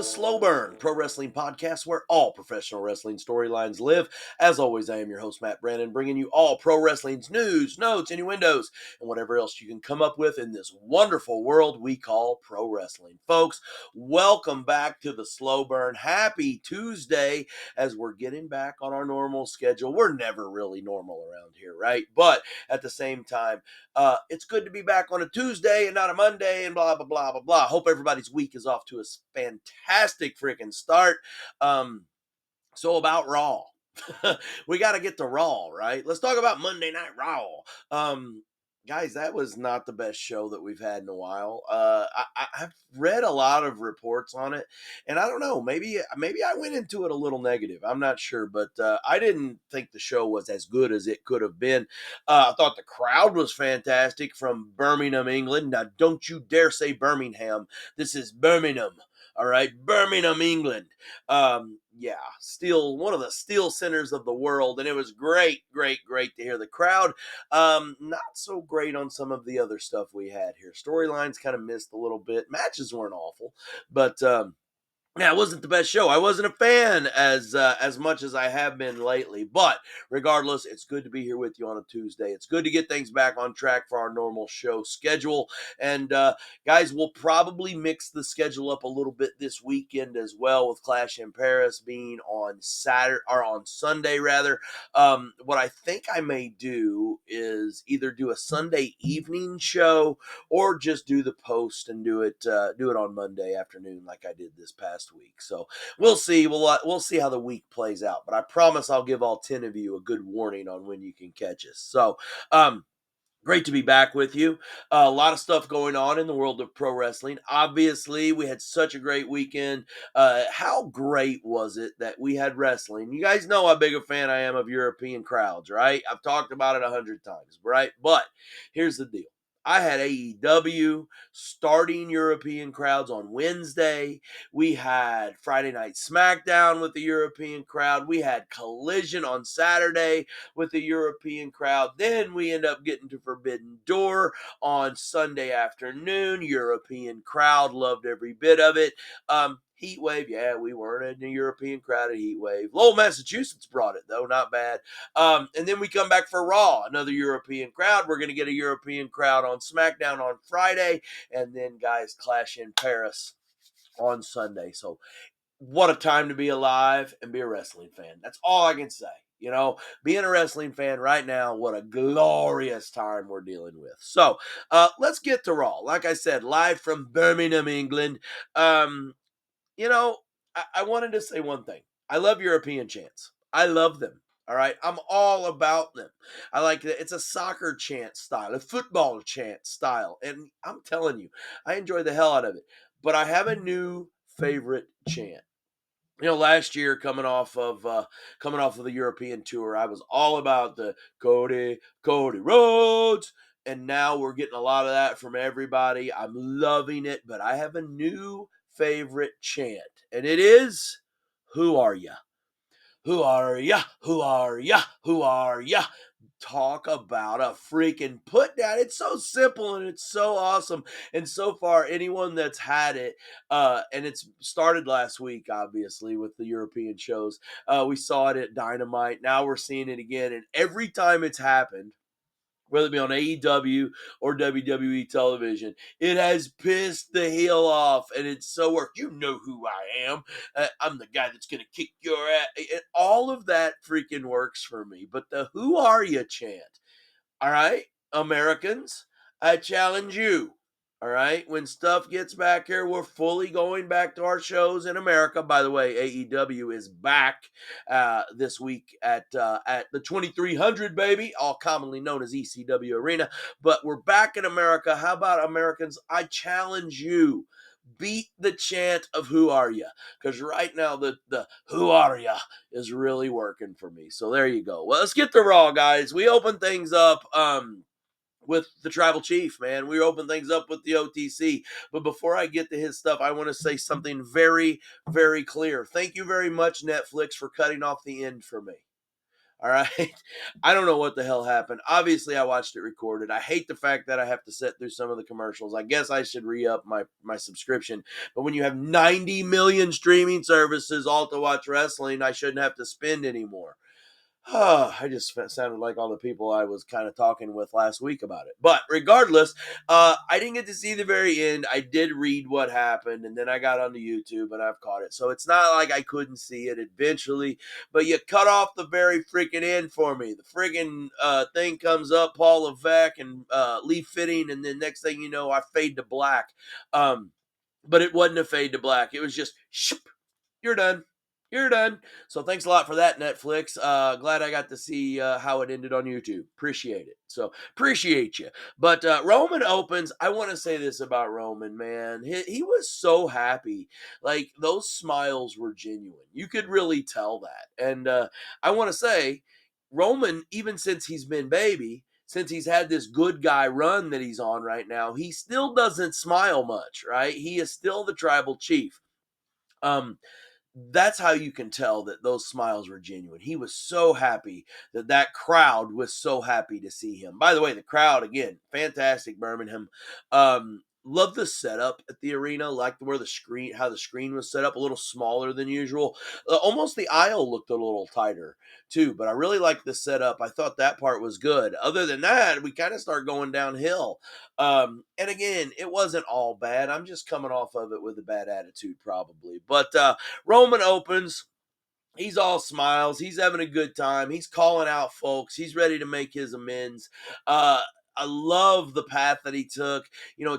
the Slow Burn Pro Wrestling Podcast, where all professional wrestling storylines live. As always, I am your host, Matt Brandon, bringing you all pro wrestling's news, notes, innuendos, and whatever else you can come up with in this wonderful world we call pro wrestling. Folks, welcome back to the Slow Burn. Happy Tuesday as we're getting back on our normal schedule. We're never really normal around here, right? But at the same time, it's good to be back on a Tuesday and not a Monday and blah, blah, blah, blah, blah. Hope everybody's week is off to a fantastic freaking start. So about Raw. We got to get to Raw, right? Let's talk about Monday Night Raw. Guys, that was not the best show that we've had in a while. I've read a lot of reports on it, and I don't know. Maybe I went into it a little negative. I'm not sure, but I didn't think the show was as good as it could have been. I thought the crowd was fantastic from Birmingham, England. Now, don't you dare say Birmingham. This is Birmingham. All right, Birmingham, England. Yeah, still one of the steel centers of the world, and it was great to hear the crowd. Not so great on some of the other stuff we had here. Storylines kind of missed a little bit. Matches weren't awful, but yeah, it wasn't the best show. I wasn't a fan as much as I have been lately. But regardless, it's good to be here with you on a Tuesday. It's good to get things back on track for our normal show schedule. And guys, we'll probably mix the schedule up a little bit this weekend as well, with Clash in Paris being on Sunday rather. What I think I may do is either do a Sunday evening show or just do the post and do it on Monday afternoon like I did this past week. So we'll see. We'll see how the week plays out. But I promise I'll give all 10 of you a good warning on when you can catch us. So great to be back with you. A lot of stuff going on in the world of pro wrestling. Obviously, we had such a great weekend. How great was it that we had wrestling? You guys know how big a fan I am of European crowds, right? I've talked about it 100 times, right? But here's the deal. I had AEW starting European crowds on Wednesday. We had Friday Night SmackDown with the European crowd. We had Collision on Saturday with the European crowd. Then we end up getting to Forbidden Door on Sunday afternoon. European crowd loved every bit of it. Heat Wave, yeah, we weren't in a European crowd at Heat Wave. Lowell, Massachusetts brought it, though, not bad. And then we come back for Raw, another European crowd. We're going to get a European crowd on SmackDown on Friday, and then, guys, Clash in Paris on Sunday. So what a time to be alive and be a wrestling fan. That's all I can say. You know, being a wrestling fan right now, what a glorious time we're dealing with. So let's get to Raw. Like I said, live from Birmingham, England. You know, I wanted to say one thing. I love European chants. I love them. All right. I'm all about them. I like it. It's a soccer chant style, a football chant style. And I'm telling you, I enjoy the hell out of it. But I have a new favorite chant. You know, last year coming off of the European tour, I was all about the Cody Rhodes, and now we're getting a lot of that from everybody. I'm loving it, but I have a new favorite chant, and it is, "Who are ya? Who are ya? Who are ya? Who are ya?" Talk about a freaking put down. It's so simple and it's so awesome. And so far, anyone that's had it, and it's started last week, obviously, with the European shows. We saw it at Dynamite. Now we're seeing it again. And every time it's happened, whether it be on AEW or WWE television, it has pissed the heel off, and it's so worked. You know who I am. I'm the guy that's going to kick your ass. All of that freaking works for me. But the "Who are you" chant, all right, Americans, I challenge you. All right, when stuff gets back here, we're fully going back to our shows in America. By the way, AEW is back this week at the 2300, baby, all commonly known as ECW Arena. But we're back in America. How about, Americans? I challenge you. Beat the chant of "Who are ya?" Because right now the "Who are ya?" is really working for me. So there you go. Well, let's get to Raw, guys. We open things up with the Tribal Chief, man. We open things up with the OTC. But before I get to his stuff, I want to say something very, very clear. Thank you very much, Netflix, for cutting off the end for me. All right. I don't know what the hell happened. Obviously, I watched it recorded. I hate the fact that I have to sit through some of the commercials. I guess I should re-up my subscription. But when you have 90 million streaming services all to watch wrestling, I shouldn't have to spend anymore. I just sounded like all the people I was kind of talking with last week about it. But regardless, I didn't get to see the very end. I did read what happened, and then I got onto YouTube and I've caught it. So it's not like I couldn't see it eventually, but you cut off the very freaking end for me. The freaking thing comes up, Paul Levesque and Lee Fitting, and then next thing you know, I fade to black. But it wasn't a fade to black. It was just, you're done. You're done. So thanks a lot for that, Netflix. Glad I got to see how it ended on YouTube. Appreciate it. So appreciate you. But Roman opens. I want to say this about Roman, man. He was so happy. Like those smiles were genuine. You could really tell that. And I want to say, Roman, even since he's been baby, since he's had this good guy run that he's on right now, he still doesn't smile much, right? He is still the tribal chief. Um, that's how you can tell that those smiles were genuine. He was so happy that crowd was so happy to see him. By the way, the crowd again, fantastic. Birmingham. Love the setup at the arena, like where how the screen was set up, a little smaller than usual. Almost the aisle looked a little tighter too, but I really liked the setup. I thought that part was good. Other than that, we kind of start going downhill. And again, it wasn't all bad. I'm just coming off of it with a bad attitude, probably. But Roman opens. He's all smiles. He's having a good time. He's calling out folks. He's ready to make his amends. Uh, I love the path that he took,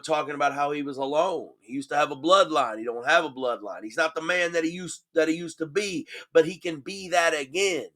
talking about how he was alone. He used to have a bloodline. He don't have a bloodline. He's not the man that he used to be, but he can be that again.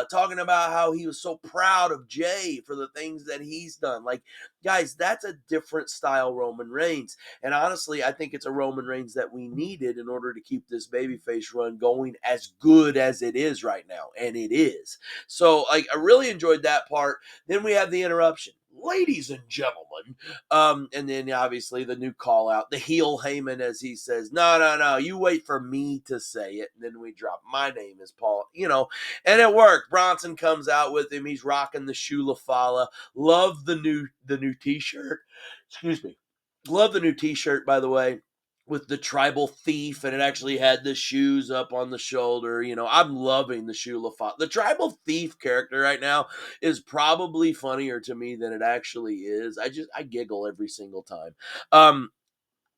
Talking about how he was so proud of Jay for the things that he's done. Like, guys, that's a different style Roman Reigns. And honestly, I think it's a Roman Reigns that we needed in order to keep this babyface run going as good as it is right now. And it is. So, like, I really enjoyed that part. Then we have the interruption. Ladies and gentlemen. And then obviously the new call out, the heel Heyman, as he says, no, you wait for me to say it. And then we drop, my name is Paul, and it worked. Bronson comes out with him. He's rocking the Shula Fala. Love the new t-shirt. Excuse me. Love the new t-shirt, by the way, with the tribal thief, and it actually had the shoes up on the shoulder. I'm loving the Shula Fala. The tribal thief character right now is probably funnier to me than it actually is. I giggle every single time.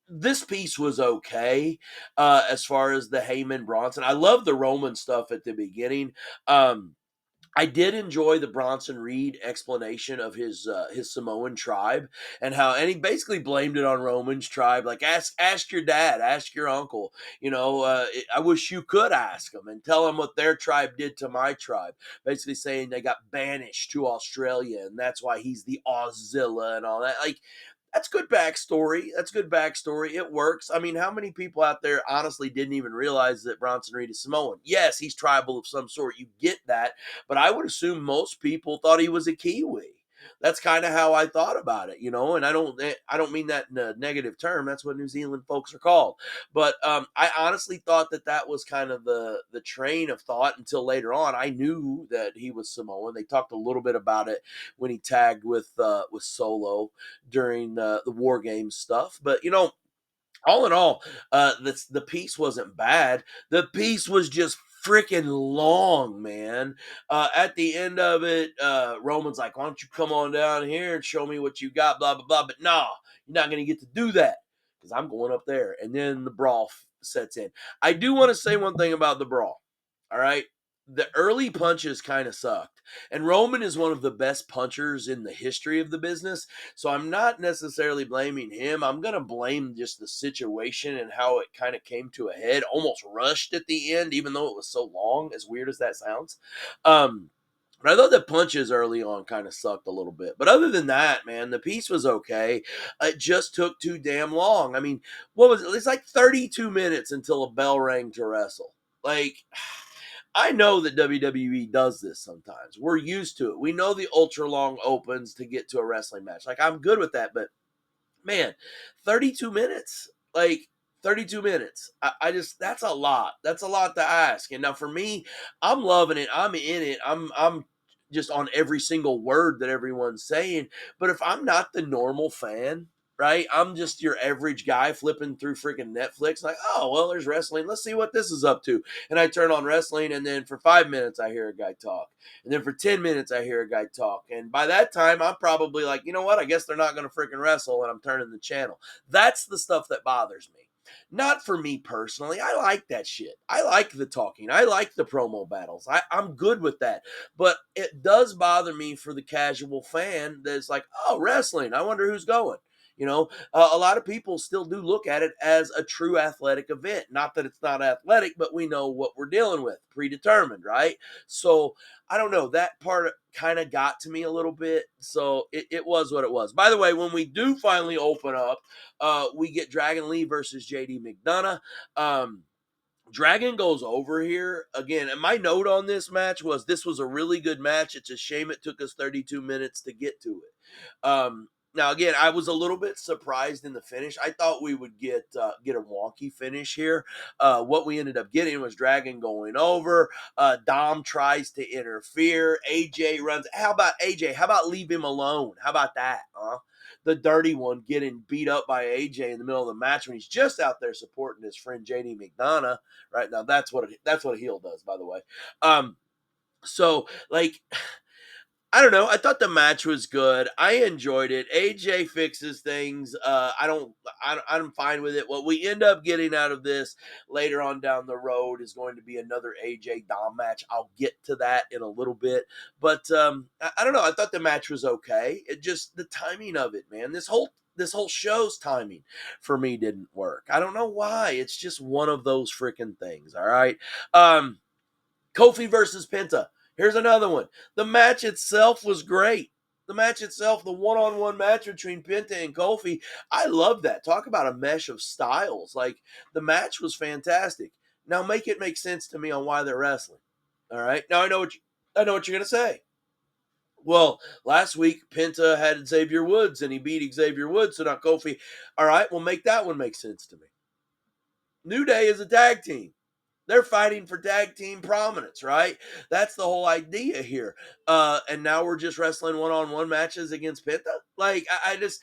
This piece was okay as far as the Heyman Bronson. I love the Roman stuff at the beginning. I did enjoy the Bronson Reed explanation of his Samoan tribe and he basically blamed it on Roman's tribe. Like ask your dad, ask your uncle. I wish you could ask them and tell them what their tribe did to my tribe. Basically saying they got banished to Australia and that's why he's the Auszilla and all that. Like that's good backstory. That's good backstory. It works. I mean, how many people out there honestly didn't even realize that Bronson Reed is Samoan? Yes, he's tribal of some sort. You get that. But I would assume most people thought he was a Kiwi. That's kind of how I thought about it, and I don't mean that in a negative term. That's what New Zealand folks are called. But I honestly thought that was kind of the train of thought until later on. I knew that he was Samoan. They talked a little bit about it when he tagged with Solo during the War Games stuff. But all in all, the piece wasn't bad. The piece was just freaking long, man. At the end of it, Roman's like, "Why don't you come on down here and show me what you got?" Blah blah blah. But nah, you're not gonna get to do that because I'm going up there. And then the brawl sets in. I do want to say one thing about the brawl. All right. The early punches kind of sucked. And Roman is one of the best punchers in the history of the business. So I'm not necessarily blaming him. I'm going to blame just the situation and how it kind of came to a head, almost rushed at the end, even though it was so long, as weird as that sounds. But I thought the punches early on kind of sucked a little bit. But other than that, man, the piece was okay. It just took too damn long. I mean, what was it? It's like 32 minutes until a bell rang to wrestle. Like, I know that WWE does this sometimes. We're used to it. We know the ultra long opens to get to a wrestling match. Like, I'm good with that, but man, 32 minutes. Like, 32 minutes. I just, that's a lot. That's a lot to ask. And now for me, I'm loving it. I'm in it. I'm just on every single word that everyone's saying. But if I'm not the normal fan, right? I'm just your average guy flipping through freaking Netflix, like, oh, well, there's wrestling. Let's see what this is up to. And I turn on wrestling, and then for 5 minutes, I hear a guy talk. And then for 10 minutes, I hear a guy talk. And by that time, I'm probably like, you know what? I guess they're not going to freaking wrestle, and I'm turning the channel. That's the stuff that bothers me. Not for me personally. I like that shit. I like the talking. I like the promo battles. I'm good with that. But it does bother me for the casual fan that's like, oh, wrestling. I wonder who's going. A lot of people still do look at it as a true athletic event. Not that it's not athletic, but we know what we're dealing with, predetermined, right? So I don't know. That part kind of got to me a little bit. So it was what it was. By the way, when we do finally open up, we get Dragon Lee versus JD McDonough. Dragon goes over here again. And my note on this match was this was a really good match. It's a shame it took us 32 minutes to get to it. Now again, I was a little bit surprised in the finish. I thought we would get a wonky finish here. What we ended up getting was Dragon going over. Dom tries to interfere. AJ runs. How about AJ? How about leave him alone? How about that? The dirty one getting beat up by AJ in the middle of the match when he's just out there supporting his friend JD McDonough. Right now, that's what a heel does, by the way. So like, I don't know. I thought the match was good. I enjoyed it. AJ fixes things. I'm fine with it. What we end up getting out of this later on down the road is going to be another AJ Dom match. I'll get to that in a little bit. But I don't know. I thought the match was okay. It just, the timing of it, man. This whole show's timing for me didn't work. I don't know why. It's just one of those freaking things. All right. Kofi versus Penta. Here's another one. The match itself was great. The match itself, the one-on-one match between Penta and Kofi, I love that. Talk about a mesh of styles. Like, the match was fantastic. Now make it make sense to me on why they're wrestling. All right. Now I know what you're gonna say. Well, last week Penta had Xavier Woods and he beat Xavier Woods, so not Kofi. All right, well, make that one make sense to me. New Day is a tag team. They're fighting for tag team prominence, right? That's the whole idea here. And now we're just wrestling one-on-one matches against Penta. Like, I just,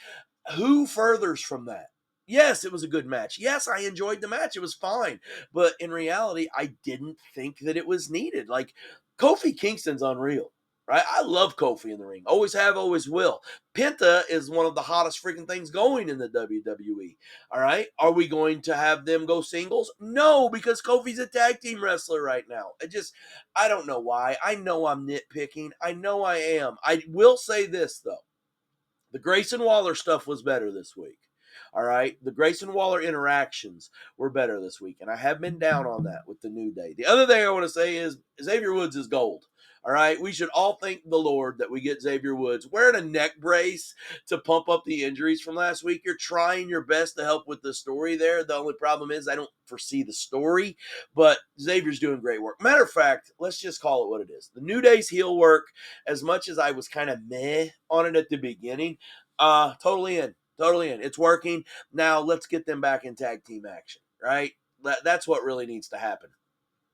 who furthers from that? Yes, it was a good match. Yes, I enjoyed the match. It was fine. But in reality, I didn't think that it was needed. Like, Kofi Kingston's unreal, right? I love Kofi in the ring. Always have, always will. Penta is one of the hottest freaking things going in the WWE. All right. Are we going to have them go singles? No, because Kofi's a tag team wrestler right now. I don't know why. I know I'm nitpicking. I know I am. I will say this, though. The Grayson Waller stuff was better this week. All right. The Grayson Waller interactions were better this week. And I have been down on that with the New Day. The other thing I want to say is Xavier Woods is gold. All right. We should all thank the Lord that we get Xavier Woods wearing a neck brace to pump up the injuries from last week. You're trying your best to help with the story there. The only problem is I don't foresee the story, but Xavier's doing great work. Matter of fact, let's just call it what it is. The New Day's heel work, as much as I was kind of meh on it at the beginning, totally in. Totally in. It's working. Now let's get them back in tag team action, right? That's what really needs to happen.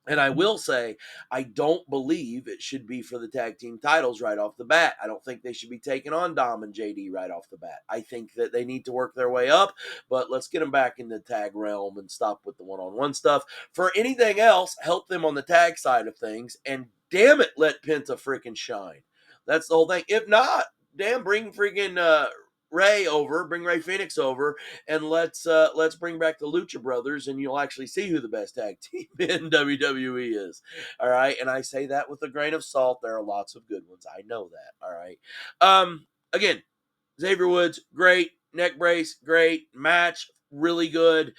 And I will say, I don't believe it should be for the tag team titles right off the bat. I don't think they should be taking on Dom and JD right off the bat. I think that they need to work their way up, but let's get them back in the tag realm and stop with the one-on-one stuff. For anything else, help them on the tag side of things, and damn it, let Penta freaking shine. That's the whole thing. If not, damn, bring freaking bring Ray Phoenix over, and let's bring back the Lucha Brothers, and you'll actually see who the best tag team in WWE is. All right, and I say that with a grain of salt. There are lots of good ones. I know that. All right. Again, Xavier Woods, great neck brace, great match, really good.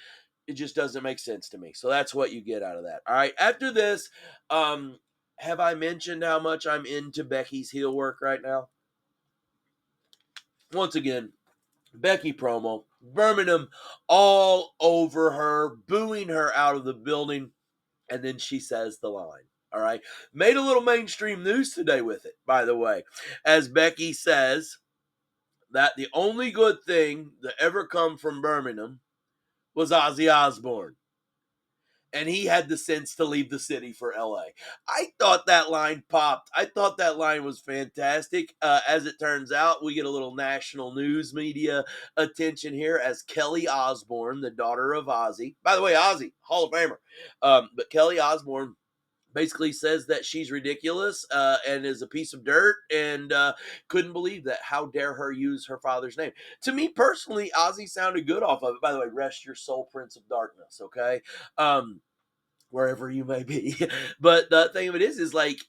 It just doesn't make sense to me. So that's what you get out of that. All right. After this, have I mentioned how much I'm into Becky's heel work right now? Once again, Becky promo, Birmingham all over her, booing her out of the building, and then she says the line. All right. Made a little mainstream news today with it, by the way, as Becky says that the only good thing that ever come from Birmingham was Ozzy Osbourne. And he had the sense to leave the city for LA. I thought that line popped. I thought that line was fantastic. As it turns out, we get a little national news media attention here as Kelly Osbourne, the daughter of Ozzy. By the way, Ozzy, Hall of Famer. But Kelly Osbourne basically says that she's ridiculous and is a piece of dirt and couldn't believe that. How dare her use her father's name? To me personally, Ozzy sounded good off of it. By the way, rest your soul, Prince of Darkness, okay? Wherever you may be. But the thing of it is like,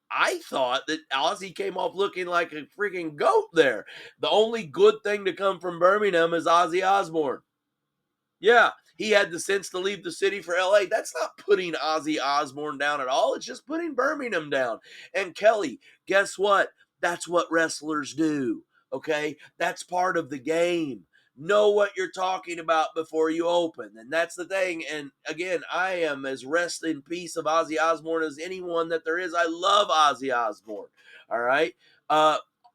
I thought that Ozzy came off looking like a freaking goat there. The only good thing to come from Birmingham is Ozzy Osbourne. Yeah, he had the sense to leave the city for LA. That's not putting Ozzy Osbourne down at all. It's just putting Birmingham down. And Kelly, guess what? That's what wrestlers do. Okay? That's part of the game. Know what you're talking about before you open. And that's the thing. And again, I am as rest in peace of Ozzy Osbourne as anyone that there is. I love Ozzy Osbourne. All right?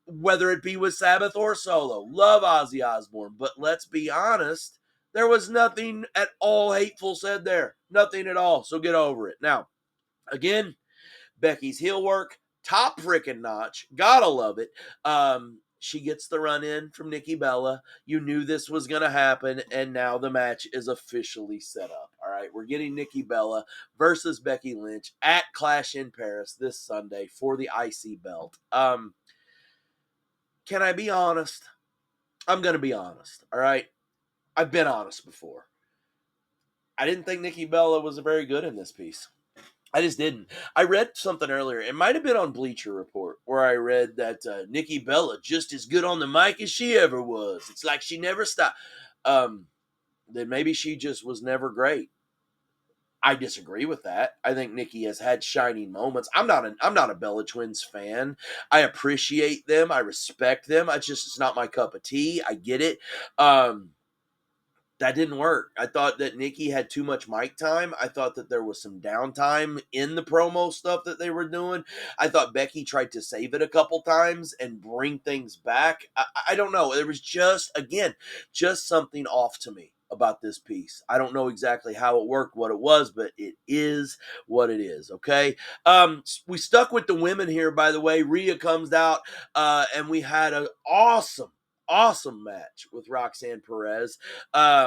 Whether it be with Sabbath or solo, love Ozzy Osbourne. But let's be honest, there was nothing at all hateful said there. Nothing at all. So get over it. Now, again, Becky's heel work, top freaking notch. Gotta love it. She gets the run in from Nikki Bella. You knew this was going to happen, and now the match is officially set up. All right, we're getting Nikki Bella versus Becky Lynch at Clash in Paris this Sunday for the IC belt. Can I be honest? I'm going to be honest. All right, I've been honest before. I didn't think Nikki Bella was very good in this piece. I just didn't. I read something earlier. It might have been on Bleacher Report where I read that Nikki Bella just as good on the mic as she ever was. It's like she never stopped. Then maybe she just was never great. I disagree with that. I think Nikki has had shining moments. I'm not a Bella Twins fan. I appreciate them. I respect them. It's not my cup of tea. I get it. That didn't work. I thought that Nikki had too much mic time. I thought that there was some downtime in the promo stuff that they were doing. I thought Becky tried to save it a couple times and bring things back. I don't know. There was just something off to me about this piece. I don't know exactly how it worked, what it was, but it is what it is. Okay. We stuck with the women here, by the way. Rhea comes out, and we had an awesome match with Roxanne Perez.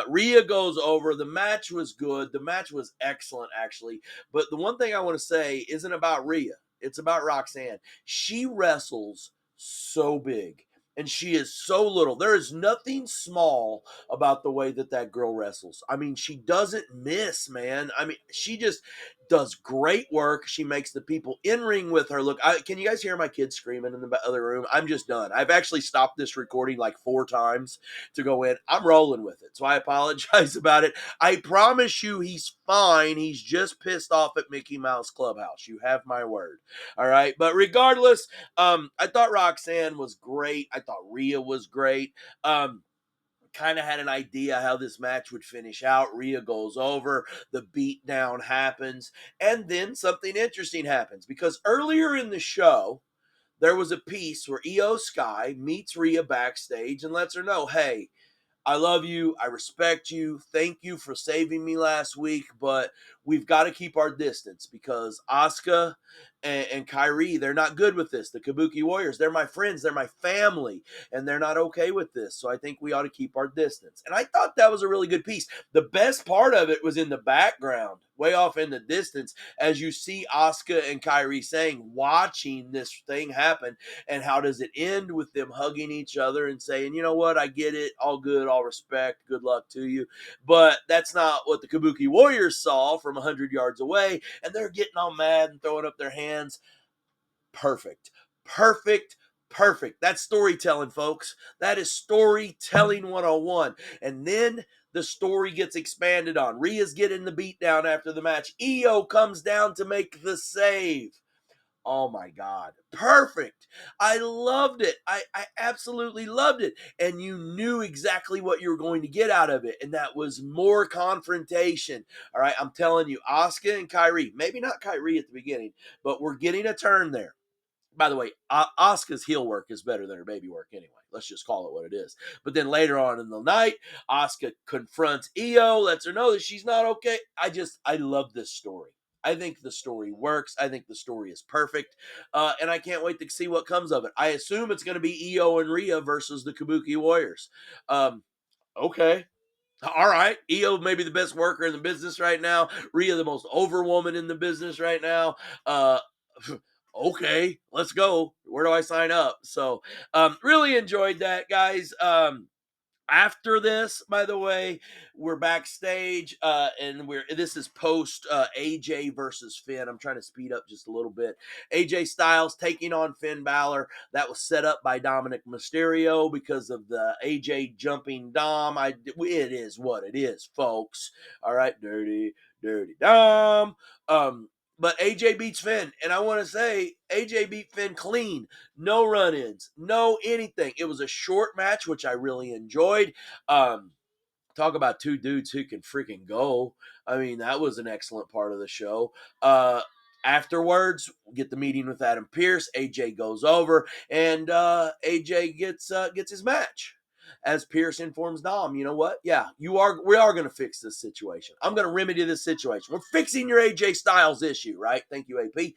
Rhea goes over. The match was good. The match was excellent, actually. But the one thing I want to say isn't about Rhea. It's about Roxanne. She wrestles so big. And she is so little. There is nothing small about the way that girl wrestles. I mean, she doesn't miss, man. I mean, she just does great work. She makes the people in ring with her look. Can you guys hear my kids screaming in the other room? I'm just done. I've actually stopped this recording like 4 times to go in. I'm rolling with it, so I apologize about it. I promise you he's fine. He's just pissed off at Mickey Mouse Clubhouse. You have my word. All right. But regardless, I thought Roxanne was great. I thought Rhea was great. Kind of had an idea how this match would finish out. Rhea goes over, the beatdown happens, and then something interesting happens because earlier in the show, there was a piece where Io Sky meets Rhea backstage and lets her know, hey, I love you. I respect you. Thank you for saving me last week, but we've got to keep our distance because Asuka and Kyrie, they're not good with this. The Kabuki Warriors, they're my friends. They're my family, and they're not okay with this. So I think we ought to keep our distance. And I thought that was a really good piece. The best part of it was in the background, way off in the distance, as you see Asuka and Kyrie saying, watching this thing happen. And how does it end with them hugging each other and saying, you know what, I get it, all good, all respect, good luck to you. But that's not what the Kabuki Warriors saw from 100 yards away, and they're getting all mad and throwing up their hands. Perfect. Perfect. Perfect. That's storytelling, folks. That is storytelling 101. And then the story gets expanded on. Rhea's getting the beat down after the match. Io comes down to make the save. Oh my God. Perfect. I loved it. I absolutely loved it. And you knew exactly what you were going to get out of it. And that was more confrontation. All right. I'm telling you, Asuka and Kyrie, maybe not Kyrie at the beginning, but we're getting a turn there. By the way, Asuka's heel work is better than her baby work anyway. Let's just call it what it is. But then later on in the night, Asuka confronts Io, lets her know that she's not okay. I love this story. I think the story works. I think the story is perfect. And I can't wait to see what comes of it. I assume it's going to be Io and Rhea versus the Kabuki Warriors. Okay. All right. Io may be the best worker in the business right now. Rhea, the most over woman in the business right now. Uh, okay, let's go. Where do I sign up? So, really enjoyed that, guys. After this, by the way, we're backstage, and this is post AJ versus Finn. I'm trying to speed up just a little bit. AJ Styles taking on Finn Balor. That was set up by Dominic Mysterio because of the AJ jumping Dom. It is what it is, folks. All right, dirty Dom. But AJ beats Finn, and I want to say AJ beat Finn clean. No run-ins, no anything. It was a short match, which I really enjoyed. Um, Talk about two dudes who can freaking go. I mean, that was an excellent part of the show. Afterwards, get the meeting with Adam Pearce. AJ goes over, and AJ gets his match. As Pearce informs Dom, you know what? Yeah, we are going to fix this situation. I'm going to remedy this situation. We're fixing your AJ Styles issue, right? Thank you, AP.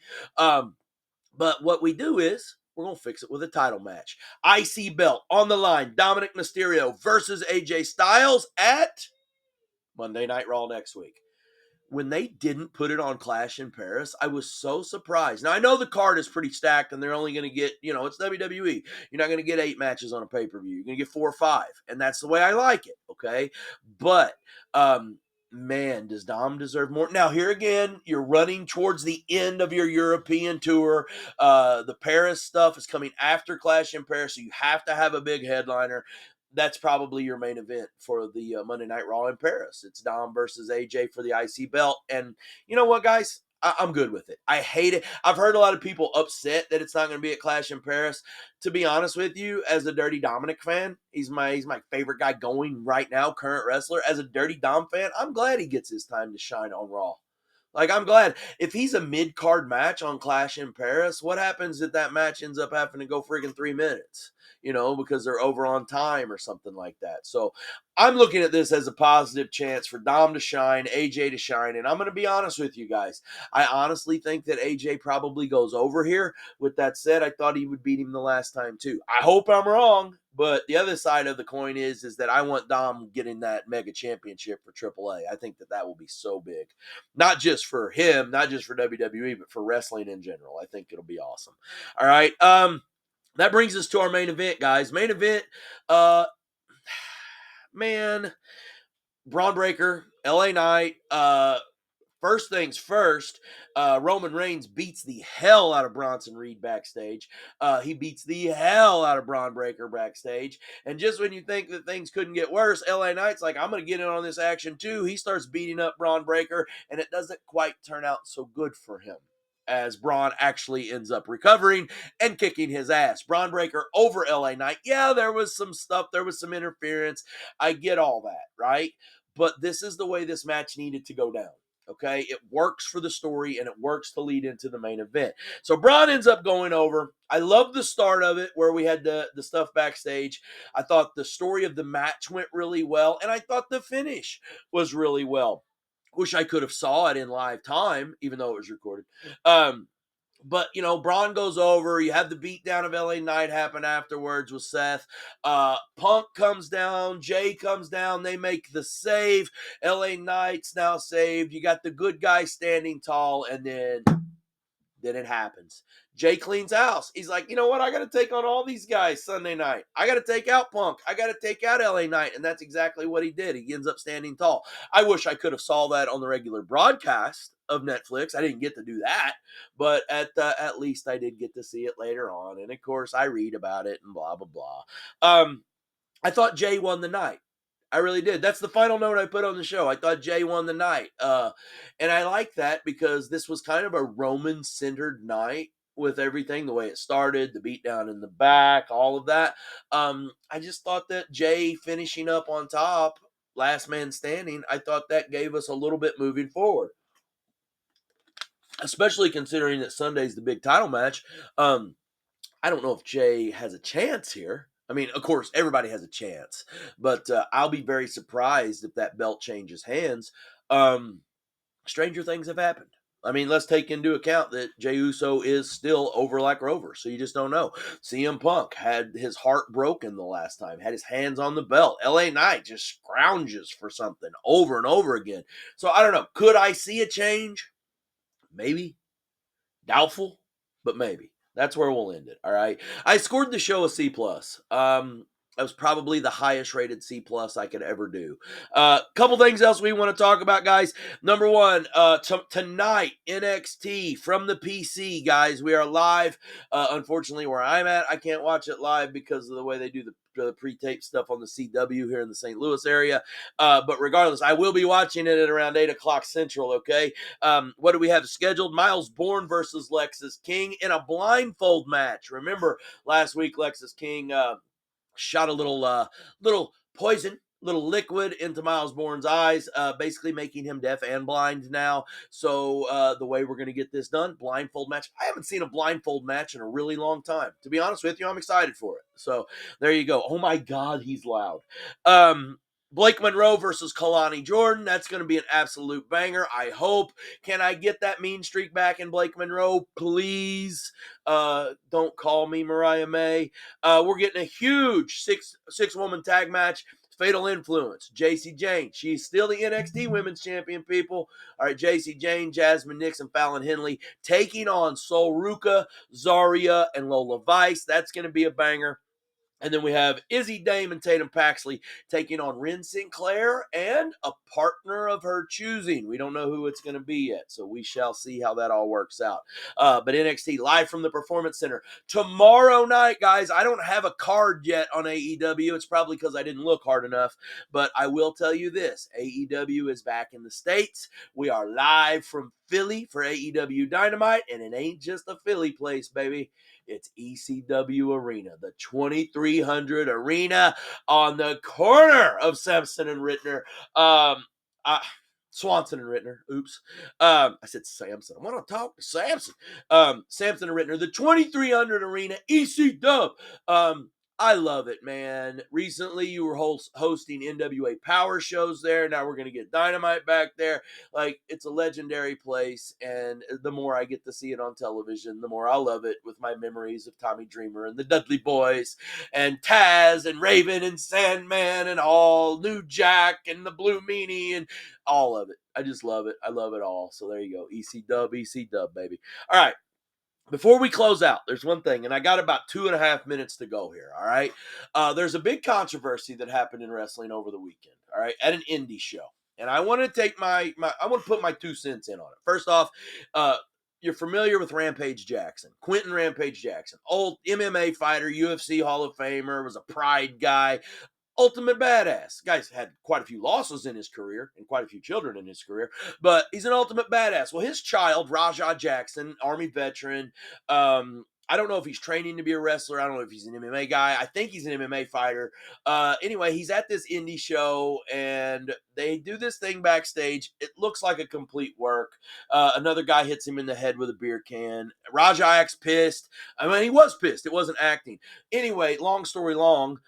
But what we do is we're going to fix it with a title match. IC belt on the line. Dominic Mysterio versus AJ Styles at Monday Night Raw next week. When they didn't put it on Clash in Paris, I was so surprised. Now, I know the card is pretty stacked and they're only going to get, it's WWE. You're not going to get 8 matches on a pay-per-view. You're going to get 4 or 5. And that's the way I like it, okay? But, man, does Dom deserve more? Now, here again, you're running towards the end of your European tour. The Paris stuff is coming after Clash in Paris, so you have to have a big headliner. That's probably your main event for the Monday Night Raw in Paris. It's Dom versus AJ for the IC belt. And you know what, guys? I'm good with it. I hate it. I've heard a lot of people upset that it's not going to be at Clash in Paris. To be honest with you, as a Dirty Dominic fan, he's my favorite guy going right now, current wrestler. As a Dirty Dom fan, I'm glad he gets his time to shine on Raw. Like, I'm glad. If he's a mid-card match on Clash in Paris, what happens if that match ends up having to go friggin' 3 minutes? Because they're over on time or something like that. So I'm looking at this as a positive chance for Dom to shine, AJ to shine. And I'm going to be honest with you guys. I honestly think that AJ probably goes over here. With that said, I thought he would beat him the last time too. I hope I'm wrong. But the other side of the coin is that I want Dom getting that mega championship for AAA. I think that will be so big. Not just for him, not just for WWE, but for wrestling in general. I think it'll be awesome. All right. That brings us to our main event, guys. Main event, man, Braun Breaker, LA Knight. First things first, Roman Reigns beats the hell out of Bronson Reed backstage. He beats the hell out of Braun Breaker backstage. And just when you think that things couldn't get worse, LA Knight's like, I'm going to get in on this action too. He starts beating up Braun Breaker, and it doesn't quite turn out so good for him, as Braun actually ends up recovering and kicking his ass. Braun Breaker over LA Knight. Yeah, there was some stuff. There was some interference. I get all that, right? But this is the way this match needed to go down. Okay, it works for the story and it works to lead into the main event. So Braun ends up going over. I love the start of it where we had the stuff backstage. I thought the story of the match went really well, and I thought the finish was really well. Wish I could have saw it in live time, even though it was recorded. But, Braun goes over. You have the beatdown of LA Knight happen afterwards with Seth. Punk comes down. Jay comes down. They make the save. LA Knight's now saved. You got the good guy standing tall. And then it happens. Jay cleans house. He's like, you know what? I got to take on all these guys Sunday night. I got to take out Punk. I got to take out LA Knight. And that's exactly what he did. He ends up standing tall. I wish I could have saw that on the regular broadcast of Netflix. I didn't get to do that, but at least I did get to see it later on. And of course, I read about it and blah, blah, blah. I thought Jay won the night. I really did. That's the final note I put on the show. I thought Jay won the night. And I like that because this was kind of a Roman-centered night with everything, the way it started, the beatdown in the back, all of that. I just thought that Jay finishing up on top, last man standing, I thought that gave us a little bit moving forward. Especially considering that Sunday's the big title match. I don't know if Jay has a chance here. I mean, of course, everybody has a chance, but I'll be very surprised if that belt changes hands. Um, Stranger things have happened. I mean, let's take into account that Jey Uso is still over like Rover, so you just don't know. CM Punk had his heart broken the last time, had his hands on the belt. LA Knight just scrounges for something over and over again. So I don't know. Could I see a change? Maybe. Doubtful, but maybe. That's where we'll end it. All right. I scored the show a C plus. That was probably the highest rated C plus I could ever do. Couple things else we want to talk about, guys. Number one, tonight NXT from the PC, guys. We are live. Unfortunately, where I'm at, I can't watch it live because of the way they do the pre-tape stuff on the CW here in the St. Louis area. But regardless, I will be watching it at around 8 o'clock Central. Okay. What do we have scheduled? Miles Bourne versus Lexus King in a blindfold match. Remember last week, Lexus King shot a little poison, little liquid into Miles Bourne's eyes, basically making him deaf and blind now. So the way we're going to get this done, blindfold match. I haven't seen a blindfold match in a really long time. To be honest with you, I'm excited for it. So there you go. Oh my God, he's loud. Blake Monroe versus Kalani Jordan. That's going to be an absolute banger. I hope. Can I get that mean streak back in Blake Monroe? Please. Don't call me Mariah May. We're getting a huge six woman tag match. Fatal Influence. JC Jane. She's still the NXT Women's Champion, people. All right, JC Jane, Jasmine Nixon, Fallon Henley taking on Sol Ruka, Zarya, and Lola Vice. That's going to be a banger. And then we have Izzy Dame and Tatum Paxley taking on Ren Sinclair and a partner of her choosing. We don't know who it's going to be yet, so we shall see how that all works out. But NXT live from the Performance Center tomorrow night, guys. I don't have a card yet on AEW. It's probably because I didn't look hard enough, but I will tell you this. AEW is back in the States. We are live from Philly for AEW Dynamite, and it ain't just a Philly place, baby. It's ECW Arena, the 2300 Arena on the corner of Sampson and Rittner. Swanson and Rittner. Oops. I said Samson. I want to talk to Samson. Sampson and Rittner, the 2300 Arena, EC Dub. I love it, man. Recently, you were hosting NWA Power shows there. Now we're going to get Dynamite back there. Like, it's a legendary place, and the more I get to see it on television, the more I love it with my memories of Tommy Dreamer and the Dudley Boys and Taz and Raven and Sandman and all, New Jack and the Blue Meanie and all of it. I just love it. I love it all. So there you go. EC Dub, baby. All right. Before we close out, there's one thing, and I got about 2.5 minutes to go here, all right? There's a big controversy that happened in wrestling over the weekend, all right, at an indie show. And I want to take I want to put my 2 cents in on it. First off, you're familiar with Rampage Jackson, Quentin Rampage Jackson, old MMA fighter, UFC Hall of Famer, was a Pride guy, ultimate badass. Guy's had quite a few losses in his career and quite a few children in his career, but he's an ultimate badass. Well, his child, Rajah Jackson, Army veteran, I don't know if he's training to be a wrestler. I don't know if he's an MMA guy. I think he's an MMA fighter. Anyway, he's at this indie show, and they do this thing backstage. It looks like a complete work. Another guy hits him in the head with a beer can. Rajah acts pissed. I mean, he was pissed. It wasn't acting. Anyway, long story long,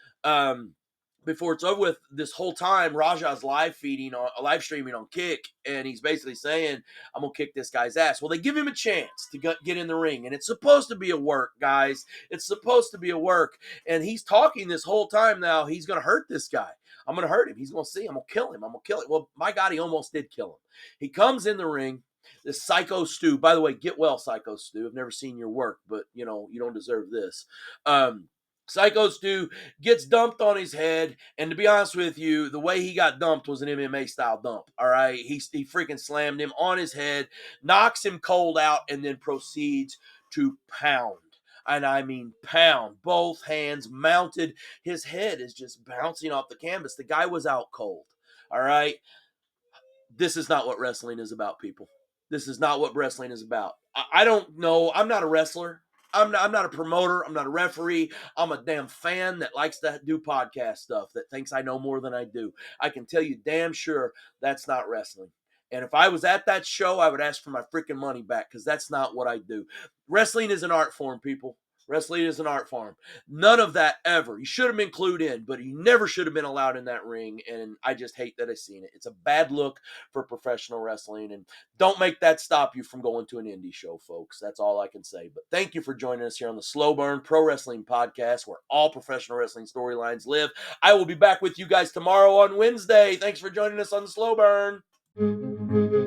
before it's over with, this whole time Rajah's live streaming on Kick, and he's basically saying, I'm gonna kick this guy's ass. Well, they give him a chance to get in the ring, and it's supposed to be a work, guys. It's supposed to be a work, and he's talking this whole time now. He's gonna hurt this guy. I'm gonna hurt him. He's gonna see. I'm gonna kill him. Well, my God, he almost did kill him. He comes in the ring. This Psycho Stu, by the way, get well, Psycho Stu. I've never seen your work, but you don't deserve this. Psycho Stu gets dumped on his head, and to be honest with you, the way he got dumped was an MMA style dump. All right, he freaking slammed him on his head, knocks him cold out, and then proceeds to pound. And I mean pound. Both hands mounted. His head is just bouncing off the canvas. The guy was out cold. All right. This is not what wrestling is about, people. This is not what wrestling is about. I don't know. I'm not a wrestler. I'm not a promoter. I'm not a referee. I'm a damn fan that likes to do podcast stuff, that thinks I know more than I do. I can tell you damn sure that's not wrestling. And if I was at that show, I would ask for my freaking money back, because that's not what I do. Wrestling is an art form, people. Wrestling is an art form. None of that ever. You should have been clued in, but you never should have been allowed in that ring. And I just hate that I've seen it. It's a bad look for professional wrestling. And don't make that stop you from going to an indie show, folks. That's all I can say. But thank you for joining us here on the Slow Burn Pro Wrestling Podcast, where all professional wrestling storylines live. I will be back with you guys tomorrow on Wednesday. Thanks for joining us on the Slow Burn.